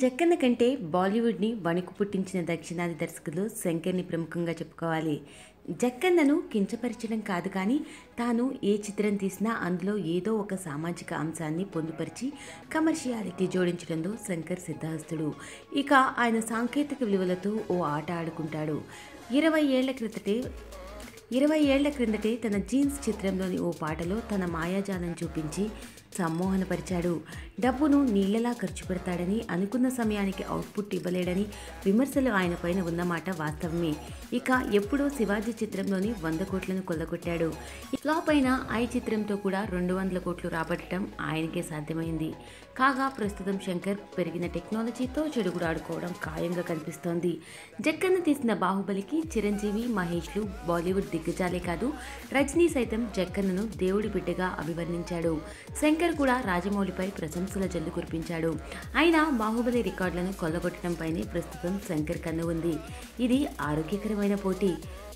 జక్కన్న కంటే బాలీవుడ్ని వణుకు పుట్టించిన దక్షిణాది దర్శకులు శంకర్ని ప్రముఖంగా చెప్పుకోవాలి. జక్కన్నను కించపరచడం కాదు కానీ తాను ఏ చిత్రం తీసినా అందులో ఏదో ఒక సామాజిక అంశాన్ని పొందుపరిచి కమర్షియాలిటీ జోడించడంలో శంకర్ సిద్ధహస్తుడు. ఇక ఆయన సాంకేతిక విలువలతో ఓ ఆట ఆడుకుంటాడు. 20 ఏళ్ల క్రిందటే తన జీన్స్ చిత్రంలోని ఓ పాటలో తన మాయాజాలం చూపించి సమ్మోహనపరిచాడు. డబ్బును నీళ్లలా ఖర్చు పెడతాడని, అనుకున్న సమయానికి అవుట్పుట్ ఇవ్వలేడని విమర్శలు ఆయన పైన ఉన్నమాట వాస్తవమే. ఇక ఎప్పుడో శివాజీ చిత్రంలోని 100 కోట్లను కొల్లగొట్టాడు. ఫ్లాప్ అయిన ఐ చిత్రంతో కూడా 200 కోట్లు రాబట్టడం ఆయనకే సాధ్యమైంది. కాగా ప్రస్తుతం శంకర్ పెరిగిన టెక్నాలజీతో చెడుగుడాడుకోవడం ఖాయంగా కనిపిస్తోంది. జక్కన్న తీసిన బాహుబలికి చిరంజీవి, మహేష్లు బాలీవుడ్ దిగ్గజాలే కాదు, రజనీ సైతం జక్కన్నను దేవుడి బిడ్డగా అభివర్ణించాడు. శంకర్ కూడా రాజమౌళిపై ప్రశంసల జల్లు కురిపించాడు. అయినా బాహుబలి రికార్డులను కొల్లగొట్టడంపైనే ప్రస్తుతం శంకర్ కన్ను ఉంది. ఇది ఆరోగ్యకరమైన పోటీ.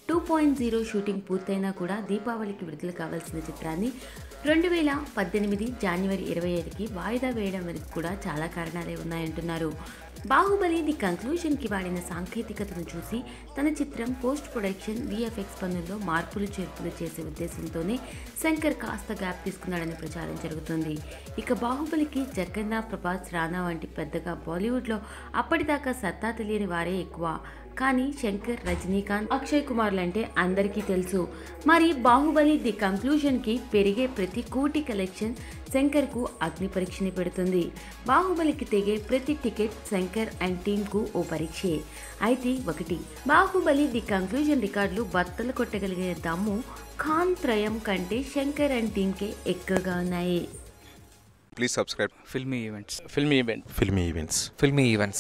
2.0 షూటింగ్ పూర్తయినా కూడా దీపావళికి విడుదల కావాల్సిన చిత్రాన్ని 2018 జనవరి 25కి వాయిదా వేయడం వెనుక కూడా చాలా కారణాలే ఉన్నాయంటున్నారు. బాహుబలి ది కంక్లూజన్కి వాడిన సాంకేతికతను చూసి తన చిత్రం పోస్ట్ ప్రొడక్షన్ విఎఫ్ఎక్స్ పనుల్లో మార్పులు చేర్పులు చేసే ఉద్దేశంతోనే శంకర్ కాస్త గ్యాప్ తీసుకున్నాడని ప్రచారం జరుగుతుంది. ఇక బాహుబలికి జక్కన్న, ప్రభాస్, రానా వంటి పెద్దగా బాలీవుడ్లో అప్పటిదాకా సత్తా తెలియని వారే ఎక్కువ. కానీ శంకర్, రజనీకాంత్, అక్షయ్ కుమార్లంటే అందరికీ తెలుసు. మరి బాహుబలి ది కంక్లూజన్కి పెరిగే ప్రతి కోటి కలెక్షన్ శంకర్కు అగ్ని పరీక్షని పెడుతుంది. బాహుబలికి తెగే ప్రతి టికెట్ శంకర్ అండ్ టీమ్కు ఓ పరీక్షే. అయితే ఒకటి, బాహుబలి ది కంక్లూజన్ రికార్డులు బద్దలు కొట్టగలిగిన దమ్ము ఖాన్ త్రయం కంటే శంకర్ అండ్ టీమ్కే ఎక్కువగా ఉన్నాయి. Please subscribe. Filmy events. Filmy events. Filmy events.